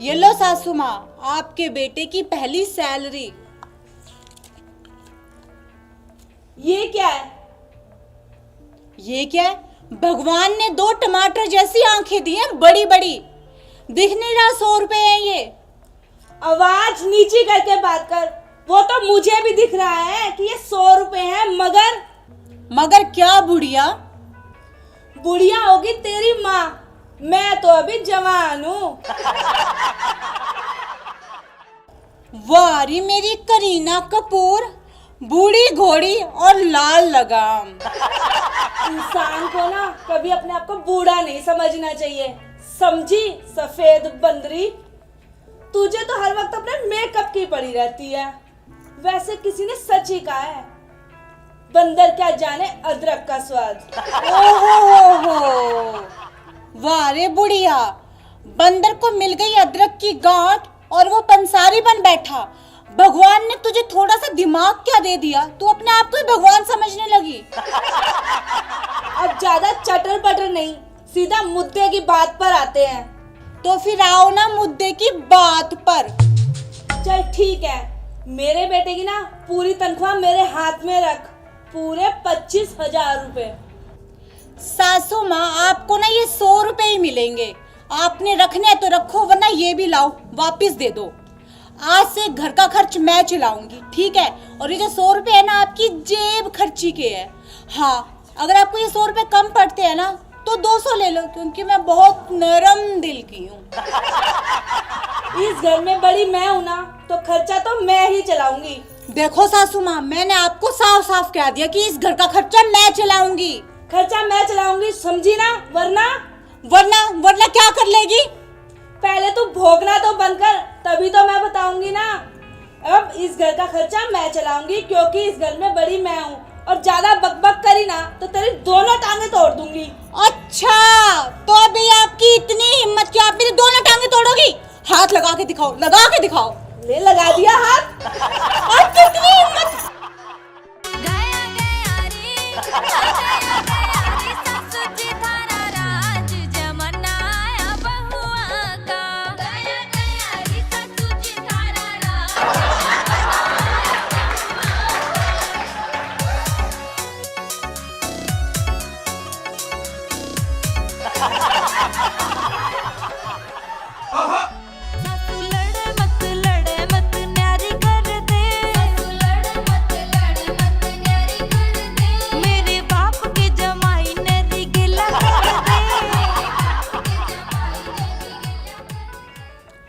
ये लो सासू माँ, आपके बेटे की पहली सैलरी। ये क्या है? ये क्या है? भगवान ने 2 टमाटर जैसी आंखें दी हैं, बड़ी बड़ी। दिख नहीं रहा 100 रुपए है ये? आवाज नीची करके बात कर। वो तो मुझे भी दिख रहा है कि ये 100 रुपए है, मगर क्या बुढ़िया? बुढ़िया होगी तेरी माँ, मैं तो अभी जवान हूँ। वाह रे मेरी करीना कपूर, बूढ़ी घोड़ी और लाल लगाम। इंसान को ना कभी अपने आप को बूढ़ा नहीं समझना चाहिए, समझी सफेद बंदरी। तुझे तो हर वक्त अपने मेकअप की पड़ी रहती है। वैसे किसी ने सच ही कहा है, बंदर क्या जाने अदरक का स्वाद। ओहो, वाह रे बुढ़िया, बंदर को मिल गई अदरक की गांठ और वो पंसारी बन बैठा। भगवान ने तुझे थोड़ा सा दिमाग क्या दे दिया, तू अपने आप को ही भगवान समझने लगी। अब ज्यादा चटर पटर नहीं, सीधा मुद्दे की बात पर आते हैं। तो फिर आओ ना मुद्दे की बात पर। चल ठीक है, मेरे बेटे की ना पूरी तनख्वाह मेरे हाथ में रख, पूरे 25,000 रुपए। सासू माँ, आपको ना ये 100 रुपए ही मिलेंगे। आपने रखने हैं तो रखो, वरना ये भी लाओ वापिस दे दो। आज से घर का खर्च मैं चलाऊंगी, ठीक है? और ये जो 100 रुपए है ना, आपकी जेब खर्ची के है। हाँ, अगर आपको ये 100 रुपए कम पड़ते हैं ना तो 200 ले लो, क्योंकि मैं बहुत नरम दिल की हूँ। इस घर में बड़ी मैं हूँ ना, तो खर्चा तो मैं ही चलाऊंगी। देखो सासू माँ, मैंने आपको साफ साफ कह दिया कि इस घर का खर्चा मैं चलाऊंगी। खर्चा मैं चलाऊंगी, समझी ना? वरना वरना क्या कर लेगी? पहले तू भोगना तो बंद कर, तभी तो मैं बताऊंगी ना। अब इस घर का खर्चा मैं चलाऊंगी, क्योंकि इस घर में बड़ी मैं हूँ। और ज्यादा बकबक करी ना तो तेरी दोनों टांगे तोड़ दूंगी। अच्छा, तो अभी आपकी इतनी हिम्मत कि आप मेरी दोनों टांगे तोड़ोगी? हाथ लगा के दिखाओ, लगा के दिखाओ। ले लगा दिया हाथ। और कितनी हिम्मत!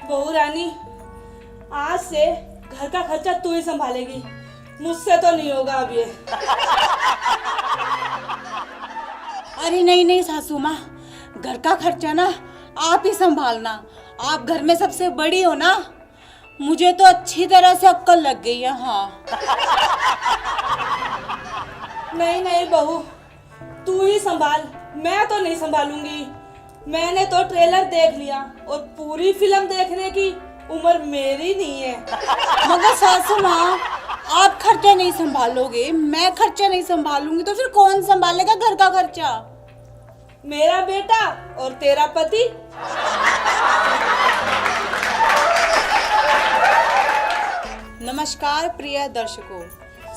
बहू रानी, आज से घर का खर्चा तू ही संभालेगी, मुझसे तो नहीं होगा अब ये। अरे नहीं सासू माँ, घर का खर्चा ना आप ही संभालना। आप घर में सबसे बड़ी हो ना, मुझे तो अच्छी तरह से अक्ल लग गई है। हाँ। नहीं बहू, तू ही संभाल, मैं तो नहीं संभालूंगी। मैंने तो ट्रेलर देख लिया और पूरी फिल्म देखने की उम्र मेरी नहीं है। मगर सासू माँ, आप खर्चा नहीं संभालोगे, मैं खर्चा नहीं संभालूंगी, तो फिर कौन संभालेगा घर का खर्चा? मेरा बेटा और तेरा पति। नमस्कार प्रिय दर्शकों,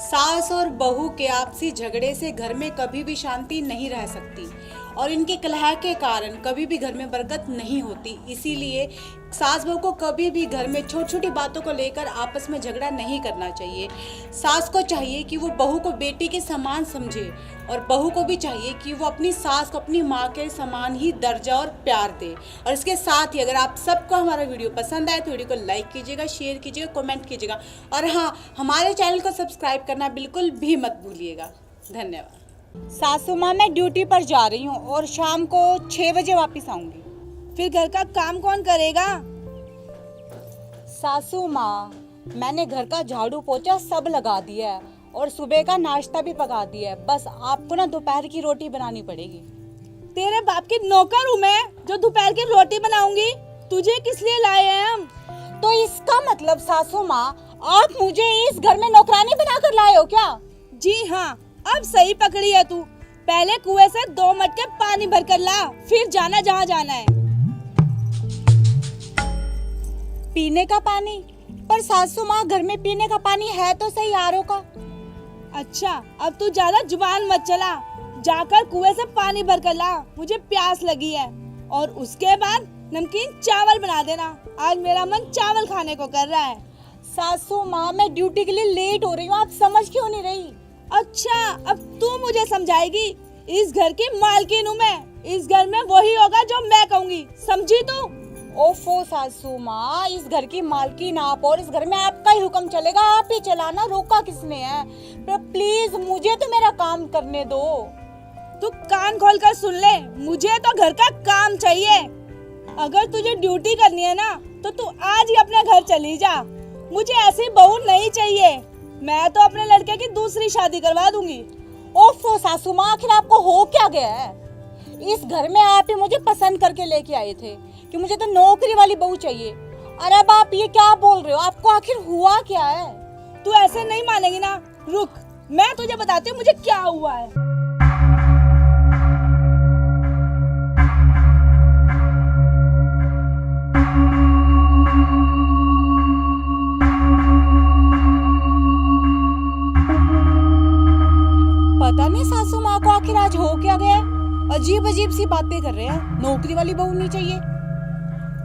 सास और बहू के आपसी झगड़े से घर में कभी भी शांति नहीं रह सकती और इनके कलह के कारण कभी भी घर में बरकत नहीं होती। इसीलिए सास बहू को कभी भी घर में छोटी छोटी बातों को लेकर आपस में झगड़ा नहीं करना चाहिए। सास को चाहिए कि वो बहू को बेटी के समान समझे और बहू को भी चाहिए कि वो अपनी सास को अपनी माँ के समान ही दर्जा और प्यार दे। और इसके साथ ही अगर आप सबको हमारा वीडियो पसंद आए तो वीडियो को लाइक कीजिएगा, शेयर कीजिएगा, कमेंट कीजिएगा और हाँ, हमारे चैनल को सब्सक्राइब करना बिल्कुल भी मत भूलिएगा। धन्यवाद। सासू माँ, मैं ड्यूटी पर जा रही हूँ और शाम को 6 बजे वापस आऊंगी। फिर घर का काम कौन करेगा? सासू माँ, मैंने घर का झाड़ू पोछा सब लगा दिया है और सुबह का नाश्ता भी पका दिया है। बस आपको ना दोपहर की रोटी बनानी पड़ेगी। तेरे बाप की नौकर हूँ मैं जो दोपहर की रोटी बनाऊंगी? तुझे किस लिए लाए हैं हम? तो इसका मतलब सासू माँ, आप मुझे इस घर में नौकरानी बनाकर लाए हो क्या? जी हाँ, अब सही पकड़ी है तू। पहले कुएं से 2 मटके पानी भर कर ला, फिर जाना जहाँ जाना है। पीने का पानी? पर सासू माँ, घर में पीने का पानी है तो सही आरओ का। अच्छा, अब तू ज्यादा जुबान मत चला, जाकर कुएं से पानी भर कर ला, मुझे प्यास लगी है। और उसके बाद नमकीन चावल बना देना, आज मेरा मन चावल खाने को कर रहा है। सासू माँ, मैं ड्यूटी के लिए लेट हो रही हूँ, आप समझ क्यों नहीं रही? अच्छा, अब तू मुझे समझाएगी? इस घर की मालकिन हूँ मैं, इस घर में वही होगा जो मैं कहूँगी, समझी तू? ओफो सासू माँ, इस घर की मालकिन आप और इस घर में आपका ही हुक्म चलेगा, आप ही चलाना, रोका किसने है? प्लीज मुझे तो मेरा काम करने दो। तू कान खोल कर सुन ले, मुझे तो घर का काम चाहिए। अगर तुझे ड्यूटी करनी है ना तो तू आज ही अपने घर चली जा, मुझे ऐसी बहू नहीं चाहिए। मैं तो अपने लड़के की दूसरी शादी करवा दूंगी। ओफो सासू माँ, आखिर आपको हो क्या गया है? इस घर में आप ही मुझे पसंद करके लेके आए थे कि मुझे तो नौकरी वाली बहू चाहिए। अरे अब आप ये क्या बोल रहे हो? आपको आखिर हुआ क्या है? तू ऐसे नहीं मानेगी ना, रुक मैं तुझे बताती हूँ मुझे क्या हुआ है। पता नहीं सासू माँ को आखिर आज हो क्या गया, अजीब अजीब सी बातें कर रहे हैं। नौकरी वाली बहू नहीं चाहिए।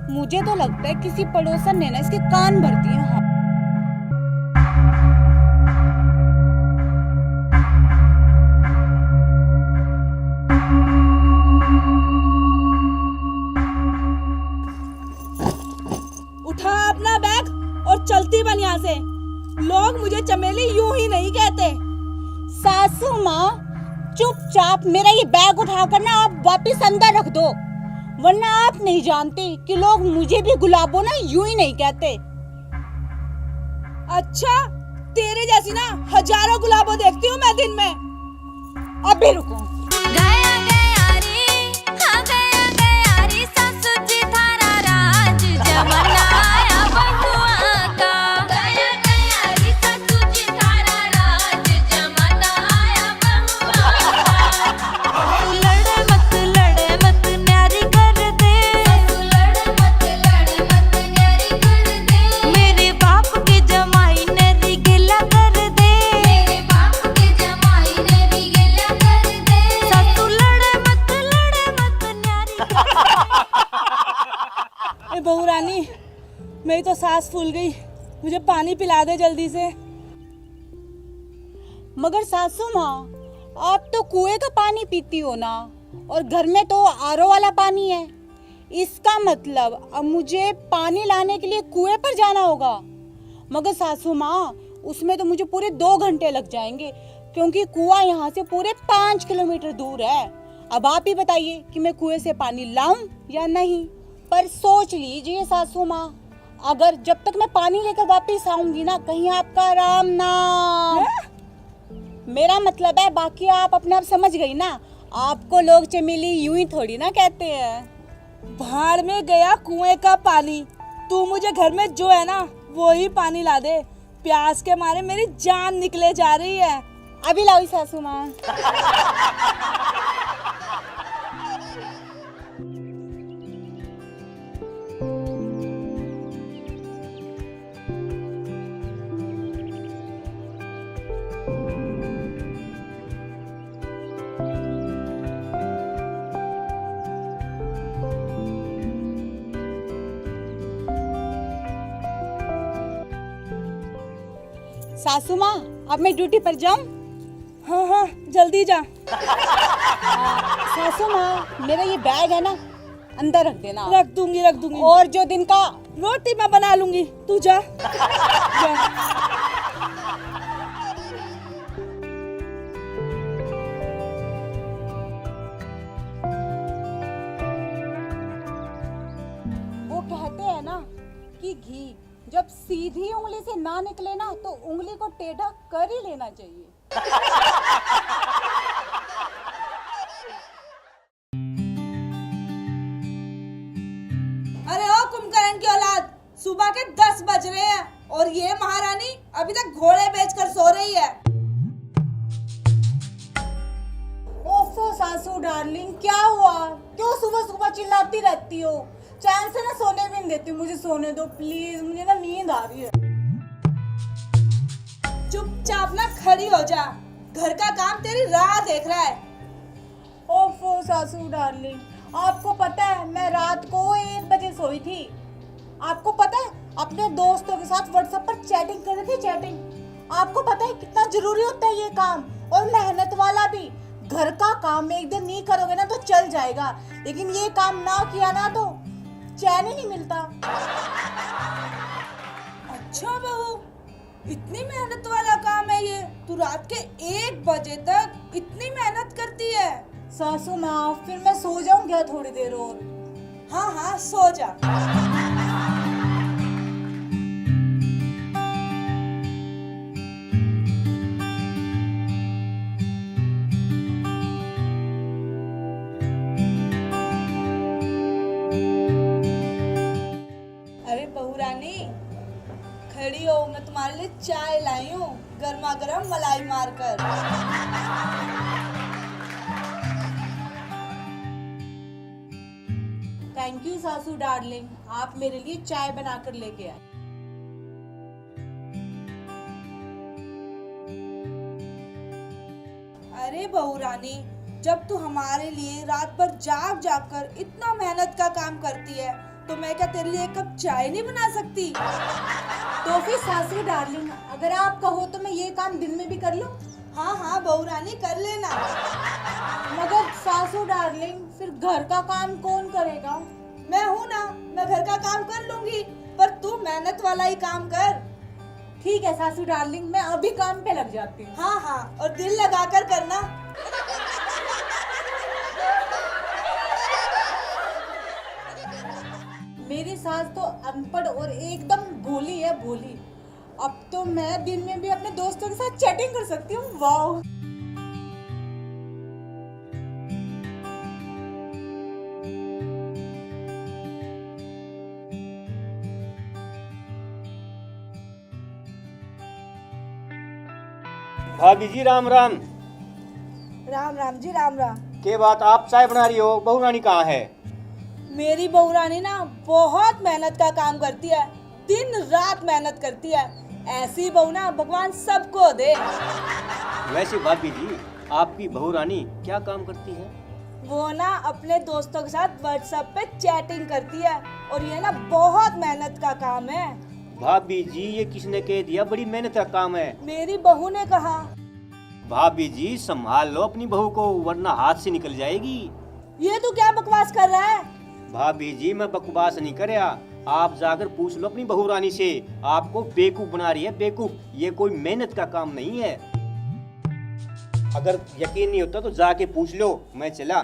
मुझे तो लगता है किसी पड़ोसन ने ना इसके कान भर दिए। हाँ, उठा अपना बैग और चलती बन यहाँ से। लोग मुझे चमेली यूं ही नहीं कहते। सासू माँ, चुपचाप मेरा ये बैग उठाकर ना आप वापस अंदर रख दो, वरना आप नहीं जानते कि लोग मुझे भी गुलाबो ना यूं ही नहीं कहते। अच्छा, तेरे जैसी ना हजारों गुलाबों देखती हूँ मैं दिन में। अभी रुको। गया गया रे, हाँ गया गया रे, सासू जी थारा राज जमाना आया बहुआ का। गया गया रे, सासू जी थारा राज जमाना आया बहुआ का। लड़े मत न्यारी कर दे, लड़े मत न्यारी कर दे। मेरे बाप के जमाई ने रिगेला कर दे, मेरे बाप के जमाई ने रिगेला कर दे। सासू लड़े मत न्यारी। ए बहू रानी, मेरी तो सांस फूल गई, मुझे पानी पिला दे जल्दी से। मगर सासू माँ, आप तो कुएं का पानी पीती हो ना, और घर में तो आरओ वाला पानी है। इसका मतलब अब मुझे पानी लाने के लिए कुएं पर जाना होगा। मगर सासू माँ, उसमें तो मुझे पूरे 2 घंटे लग जाएंगे, क्योंकि कुआं यहाँ से पूरे 5 किलोमीटर दूर है। अब आप ही बताइए कि मैं कुएं से पानी लाऊं या नहीं। पर सोच लीजिए सासू माँ, अगर जब तक मैं पानी लेकर वापस आऊंगी ना, कहीं आपका राम नाम। मेरा मतलब है, बाकी आप अपने आप समझ गई ना, आपको लोग चमेली यूं ही थोड़ी ना कहते हैं। भाड़ में गया कुएं का पानी, तू मुझे घर में जो है ना वो ही पानी ला दे। प्यास के मारे मेरी जान निकले जा रही है। अभी लाओ सासू माँ। सासू माँ, अब मैं ड्यूटी पर जाऊं? हाँ हाँ, जल्दी जा। सासू माँ, मेरा ये बैग है ना, अंदर रख देना। रख दूंगी। और जो दिन का रोटी मैं बना लूंगी, तू जा। जा। वो कहते हैं ना कि घी जब सीधी उंगली से ना निकले ना, तो उंगली को टेढ़ा कर ही लेना चाहिए। अरे ओ कुंभकर्ण की औलाद, सुबह के 10 बज रहे हैं और ये महारानी अभी तक घोड़े बेचकर सो रही है। ओफो सासू डार्लिंग, क्या हुआ? क्यों सुबह सुबह चिल्लाती रहती हो? चैन से ना सोने भी नहीं देती। मुझे सोने दो प्लीज, मुझे ना नींद आ रही है। चुपचाप ना खड़ी हो जा, घर का काम तेरी राह देख रहा है। ओफो सासू डार्लिंग, आपको पता है मैं रात को 1 बजे सोई थी। आपको पता है अपने दोस्तों के साथ व्हाट्सएप पर चैटिंग कर रही थी, चैटिंग। आपको पता है कितना जरूरी होता है ये काम, और मेहनत वाला भी। घर का काम एक दिन नहीं करोगे ना तो चल जाएगा, लेकिन ये काम ना किया ना तो चैन ही नहीं मिलता। अच्छा बहू, इतनी मेहनत वाला काम है ये? तू रात के 1 बजे तक इतनी मेहनत करती है? सासू माफ, फिर मैं सो जाऊं क्या थोड़ी देर और? हाँ हाँ सो जा। अरे बहू रानी खड़ी हो, मैं तुम्हारे लिए चाय लाई हूँ, गर्मा गर्म मलाई मारकर। थैंक यू सासू डार्लिंग, आप मेरे लिए चाय बनाकर लेके आए। अरे बहू रानी, जब तू हमारे लिए रात भर जाग जाग कर इतना मेहनत का काम करती है, तो मैं क्या तेरे लिए 1 कप चाय नहीं बना सकती? तो फिर सासू डार्लिंग, अगर आप कहो तो मैं ये काम दिन में भी कर लूं? हाँ हाँ बहू रानी कर लेना। मगर सासू डार्लिंग, फिर घर का काम कौन करेगा? मैं हूँ ना, मैं घर का काम कर लूंगी, पर तू मेहनत वाला ही काम कर। ठीक है सासू डार्लिंग, मैं अभी काम पे लग जाती हूँ। हाँ हाँ, और दिल लगाकर करना। मेरी सास तो अनपढ़ और एकदम भोली है, भोली। अब तो मैं दिन में भी अपने दोस्तों के साथ चैटिंग कर सकती हूँ। वाह। भाभी जी राम राम। राम राम जी, राम राम। के बात आप चाय बना रही हो, बहू रानी कहाँ है? मेरी बहू रानी ना बहुत मेहनत का काम करती है, दिन रात मेहनत करती है। ऐसी बहू ना भगवान सबको दे। वैसे भाभी जी आपकी बहू रानी क्या काम करती है? वो ना अपने दोस्तों के साथ व्हाट्सएप पे चैटिंग करती है, और ये ना बहुत मेहनत का काम है। भाभी जी ये किसने कह दिया बड़ी मेहनत का काम है? मेरी बहू ने कहा। भाभी जी संभाल लो अपनी बहू को, वरना हाथ से निकल जाएगी। ये तू क्या बकवास कर रहा है? भाभी जी मैं बकवास नहीं कर रहा, आप जाकर पूछ लो अपनी बहू रानी से। आपको बेवकूफ बना रही है, बेवकूफ। ये कोई मेहनत का काम नहीं है। अगर यकीन नहीं होता तो जाके पूछ लो, मैं चला।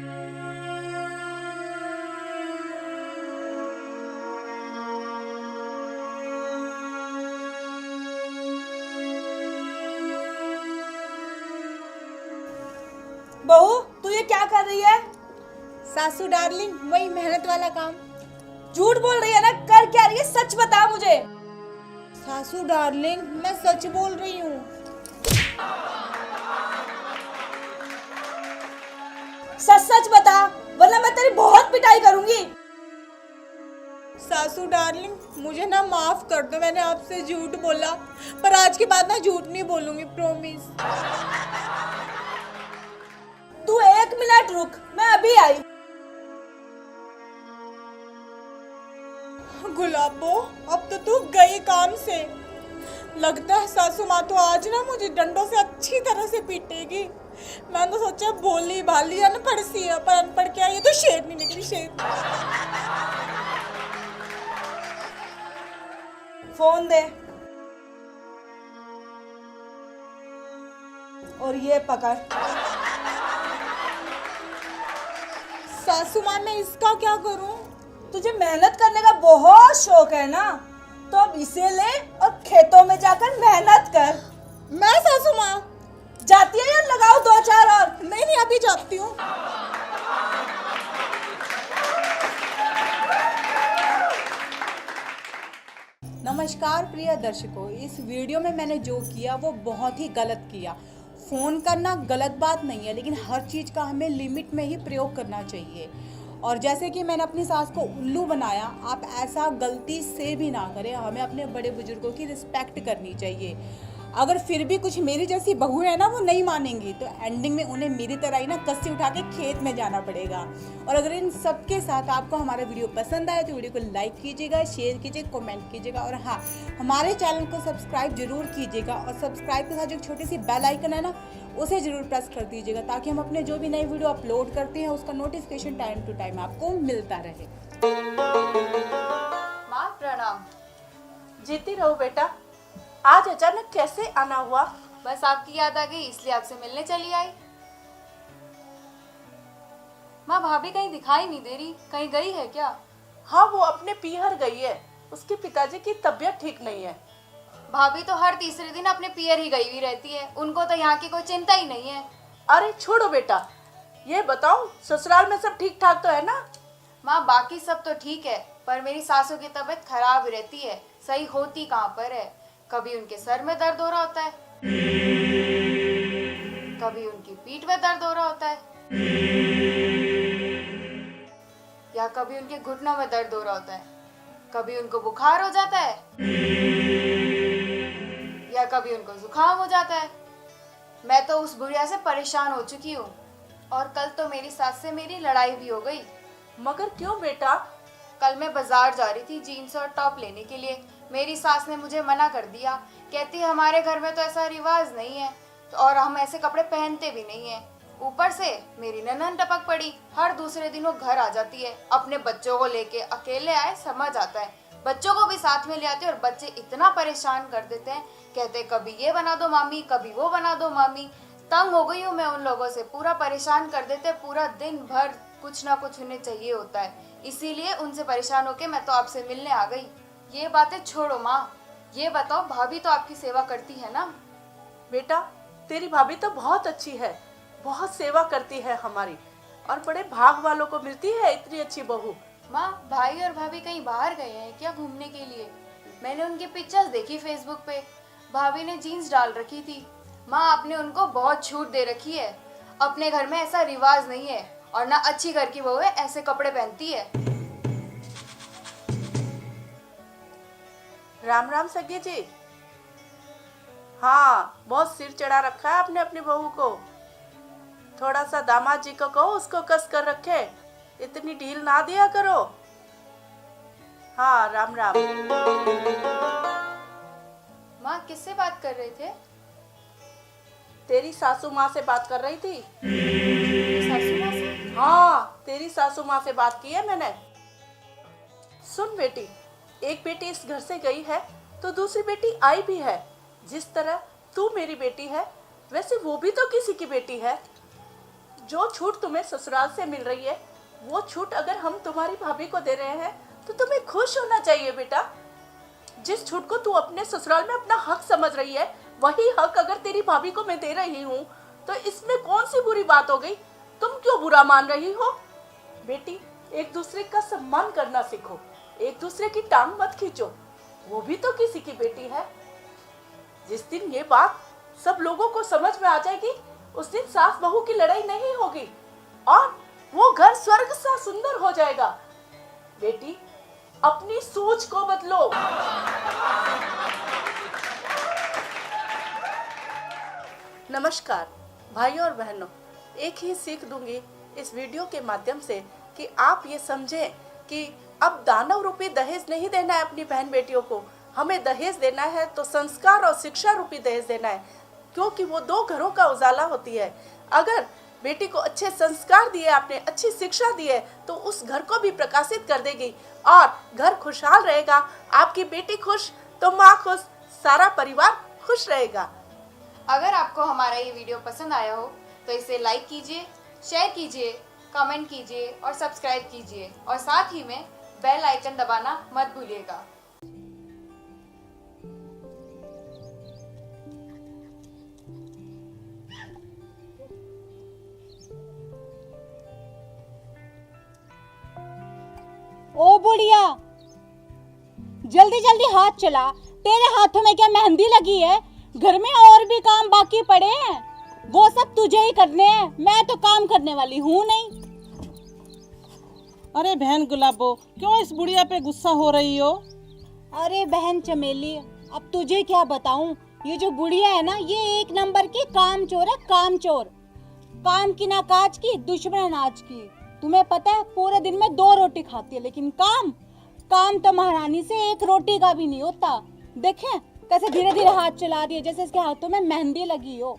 बहू तू ये क्या कर रही है? सासू डार्लिंग, वही मेहनत वाला काम। झूठ बोल रही है ना, कर क्या रही है? सच बता मुझे। सासू डार्लिंग, मैं सच बोल रही हूँ। सच सच बता, वरना मैं तेरी बहुत पिटाई करूंगी। सासू डार्लिंग, मुझे ना माफ कर दो, मैंने आपसे झूठ बोला, पर आज के बाद ना झूठ नहीं बोलूंगी, प्रॉमिस। तू 1 मिनट रुक, मैं अभी आई। गुलाबो, अब तो तू गई काम से। लगता है सासू माँ तो आज ना मुझे डंडों से अच्छी तरह से पीटेगी। मैंने तो सोचा भोली भाली अनपढ़ सी है, पर अनपढ़ क्या, ये तो शेर नहीं निकली, शेर। फोन दे, और ये पकड़। सासू माँ, मैं इसका क्या करूं? तुझे मेहनत करने का बहुत शौक है ना, तो अब इसे ले और खेतों में जाकर मेहनत कर। मैं सासू माँ जाती है या लगाओ 2-4 और? नहीं, अभी जाती हूँ। नमस्कार प्रिय दर्शकों, इस वीडियो में मैंने जो किया वो बहुत ही गलत किया। फ़ोन करना गलत बात नहीं है, लेकिन हर चीज़ का हमें लिमिट में ही प्रयोग करना चाहिए। और जैसे कि मैंने अपनी सास को उल्लू बनाया, आप ऐसा गलती से भी ना करें। हमें अपने बड़े बुजुर्गों की रिस्पेक्ट करनी चाहिए। अगर फिर भी कुछ मेरी जैसी बहू है ना, वो नहीं मानेंगी, तो एंडिंग में उन्हें मेरी तरह ही ना कस्सी उठा के खेत में जाना पड़ेगा। और अगर इन सब के साथ आपको हमारा वीडियो पसंद आए तो वीडियो को लाइक कीजिएगा, शेयर कीजिए, कमेंट कीजिएगा, और हाँ, हमारे चैनल को सब्सक्राइब जरूर कीजिएगा। और सब्सक्राइब के साथ जो छोटी सी बेल आइकन है ना, उसे जरूर प्रेस कर दीजिएगा, ताकि हम अपने जो भी नई वीडियो अपलोड करते हैं उसका नोटिफिकेशन टाइम टू टाइम आपको मिलता रहे। माँ प्रणाम। जीती रहो बेटा। आज अचानक कैसे आना हुआ? बस आपकी याद आ गई, इसलिए आपसे मिलने चली आई। माँ भाभी कहीं दिखाई नहीं दे रही, कहीं गई है क्या? हाँ, वो अपने पीहर गई है। उसके पिताजी की तबीयत ठीक नहीं है। भाभी तो हर तीसरे दिन अपने पियर ही गई हुई रहती है, उनको तो यहाँ की कोई चिंता ही नहीं है। अरे छोड़ो बेटा, ये बताओ ससुराल में सब ठीक ठाक तो है ना? माँ बाकी सब तो ठीक है, पर मेरी सासू की तबीयत खराब रहती है। सही होती कहाँ पर है। कभी उनके सर में दर्द हो रहा होता है, कभी उनकी पीठ में दर्द हो रहा होता है, या कभी उनके घुटनों में दर्द हो रहा होता है, कभी उनको बुखार हो जाता है, या कभी उनको जुकाम हो जाता है। मैं तो उस बुढ़िया से परेशान हो चुकी हूँ, और कल तो मेरी सास से मेरी लड़ाई भी हो गई। मगर क्यों बेटा? कल मैं बाजार जा रही थी जीन्स और टॉप लेने के लिए। मेरी सास ने मुझे मना कर दिया, कहती है हमारे घर में तो ऐसा रिवाज नहीं है और हम ऐसे कपड़े पहनते भी नहीं है। ऊपर से मेरी ननद टपक पड़ी, हर दूसरे दिन वो घर आ जाती है अपने बच्चों को लेके। अकेले आए समझ आता है, बच्चों को भी साथ में ले आते और बच्चे इतना परेशान कर देते हैं, कहते कभी ये बना दो मामी, कभी वो बना दो मामी। तंग हो गई हूँ मैं उन लोगों से, पूरा परेशान कर देते, पूरा दिन भर कुछ ना कुछ उन्हें चाहिए होता है। इसीलिए उनसे परेशान होके मैं तो आपसे मिलने आ गई। ये बातें छोड़ो माँ, ये बताओ भाभी तो आपकी सेवा करती है ना? बेटा, तेरी भाभी तो बहुत अच्छी है, बहुत सेवा करती है हमारी, और बड़े भाग वालों को मिलती है इतनी अच्छी बहू। माँ भाई और भाभी कहीं बाहर गए हैं क्या घूमने के लिए? मैंने उनकी पिक्चर्स देखी फेसबुक पे, भाभी ने जीन्स डाल रखी थी। माँ आपने उनको बहुत छूट दे रखी है, अपने घर में ऐसा रिवाज नहीं है, और ना अच्छी घर की बहू है ऐसे कपड़े पहनती है। राम राम सगे जी। हाँ, बहुत सिर चढ़ा रखा है आपने अपनी बहू को। थोड़ा सा दामाद जी को कहो उसको कस कर रखे, इतनी ढील ना दिया करो। हाँ, राम राम। माँ किससे बात कर रहे थे? तेरी सासू माँ से बात कर रही थी। सासू माँ से? हाँ, तेरी सासू माँ से बात की है मैंने। सुन बेटी, एक बेटी इस घर से गई है तो दूसरी बेटी आई भी है। जिस तरह तू मेरी बेटी है, वैसे वो भी तो किसी की बेटी है। जो छूट तुम्हें ससुराल से मिल रही है, वो छूट अगर हम तुम्हारी भाभी को दे रहे हैं तो तुम्हें खुश होना चाहिए बेटा। जिस छूट को तू अपने ससुराल में अपना हक समझ रही है, वही हक अगर तेरी भाभी को मैं दे रही हूँ तो इसमें कौन सी बुरी बात हो गई? तुम क्यों बुरा मान रही हो? बेटी, एक दूसरे का सम्मान करना सीखो, एक दूसरे की टांग मत खींचो। वो भी तो किसी की बेटी है। जिस दिन ये बात सब लोगों को समझ में आ जाएगी, उस दिन सास बहू की लड़ाई नहीं होगी और वो घर स्वर्ग सा सुंदर हो जाएगा। बेटी, अपनी सोच को बदलो। नमस्कार भाइयों और बहनों, एक ही सीख दूंगी इस वीडियो के माध्यम से कि आप ये समझें कि अब दानव रूपी दहेज नहीं देना है अपनी बहन बेटियों को। हमें दहेज देना है तो संस्कार और शिक्षा रूपी दहेज देना है, क्योंकि वो दो घरों का उजाला होती है। अगर बेटी को अच्छे संस्कार दिए आपने, अच्छी शिक्षा दी है, तो उस घर को भी प्रकाशित कर देगी और घर खुशहाल रहेगा। आपकी बेटी खुश तो माँ खुश, सारा परिवार खुश रहेगा। अगर आपको हमारा ये वीडियो पसंद आया हो तो इसे लाइक कीजिए, शेयर कीजिए, कमेंट कीजिए और सब्सक्राइब कीजिए, और साथ ही में बेल आइकन दबाना मत भूलिएगा। ओ बुढ़िया, जल्दी जल्दी हाथ चला। तेरे हाथों में क्या मेहंदी लगी है? घर में और भी काम बाकी पड़े हैं, वो सब तुझे ही करने हैं। मैं तो काम करने वाली हूँ नहीं। अरे बहन गुलाबो, क्यों इस बुढ़िया पे गुस्सा हो रही हो? अरे बहन चमेली, अब तुझे क्या बताऊं, ये जो बुढ़िया है ना, ये एक नंबर की कामचोर है, कामचोर। काम की ना काज की, दुश्मन अनाज की। तुम्हें पता है पूरे दिन में 2 रोटी खाती है, लेकिन काम तो महारानी से 1 रोटी का भी नहीं होता। देखें कैसे धीरे धीरे हाथ चला रही है, जैसे इसके हाथों में मेहंदी लगी हो।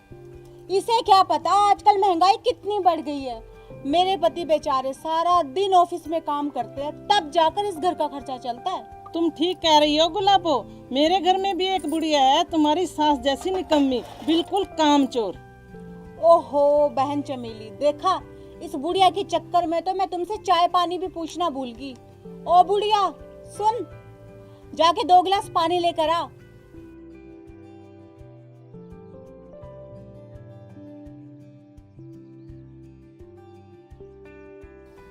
इसे क्या पता आजकल महंगाई कितनी बढ़ गई है। मेरे पति बेचारे सारा दिन ऑफिस में काम करते हैं, तब जाकर इस घर का खर्चा चलता है। तुम ठीक कह रही हो गुलाबो, मेरे घर में भी एक बुढ़िया है, तुम्हारी सास जैसी निकम्मी, बिल्कुल कामचोर। ओहो बहन चमेली, देखा इस बुढ़िया के चक्कर में तो मैं तुमसे चाय पानी भी पूछना भूल गई। ओ बुढ़िया सुन, जाके 2 गिलास पानी लेकर आ।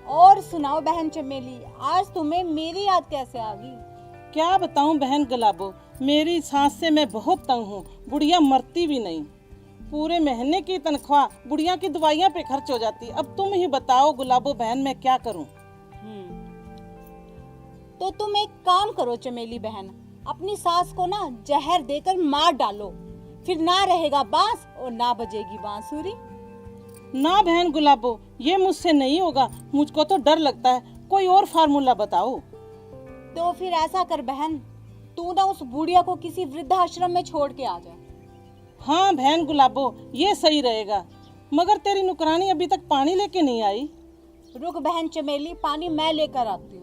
और सुनाओ बहन चमेली, आज तुम्हें मेरी याद कैसे आ गई? क्या बताऊं बहन गुलाबो, मेरी सास से मैं बहुत तंग हूँ। बुढ़िया मरती भी नहीं, पूरे महीने की तनख्वाह बुढ़िया की दवाइयाँ पे खर्च हो जाती। अब तुम ही बताओ गुलाबो बहन, मैं क्या करूं? तो तुम एक काम करो चमेली बहन, अपनी सास को ना जहर देकर मार डालो, फिर ना रहेगा बांस और ना बजेगी बांसुरी। ना बहन गुलाबो, ये मुझसे नहीं होगा, मुझको तो डर लगता है। कोई और फार्मूला बताओ। तो फिर ऐसा कर बहन, तू ना उस बुढ़िया को किसी वृद्धाश्रम में छोड़ के आ जा। हाँ बहन गुलाबो, ये सही रहेगा, मगर तेरी नुकरानी अभी तक पानी लेके नहीं आई। रुक बहन चमेली, पानी मैं लेकर आती हूँ।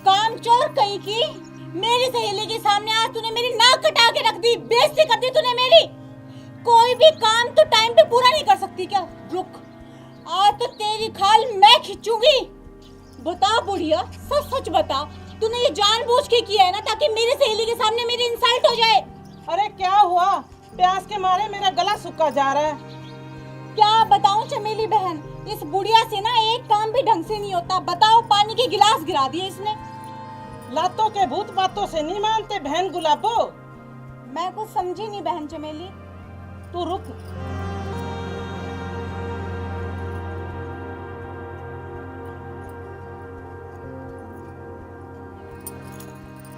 कामचोर कहीं की, मेरी सहेली के सामने आज तूने मेरी नाक कटा के रख दी, बेइज्जती कर दी तूने मेरी। कोई भी काम तो टाइम पे पूरा नहीं कर सकती क्या? रुक, आज तो तेरी खाल मैं खींचूंगी। बता बुढ़िया, सच सच बता, तूने ये जानबूझ के किया है ना, ताकि मेरी सहेली के सामने मेरी इंसल्ट हो जाए? अरे क्या हुआ, प्यास के मारे मेरा गला सूखा जा रहा है। क्या बताऊं चमेली बहन, इस बुढ़िया से ना एक काम भी ढंग से नहीं होता। बताओ, पानी के गिलास गिरा दिए इसने। लातों के भूत बातों से नहीं मानते बहन गुलाबो। मैं कुछ समझी नहीं बहन चमेली। तू रुक,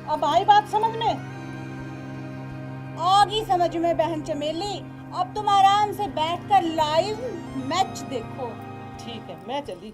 अब आई बात समझ में? आ गई समझ में बहन चमेली। अब तुम आराम से बैठकर लाइव मैच देखो। ठीक है, मैं चली।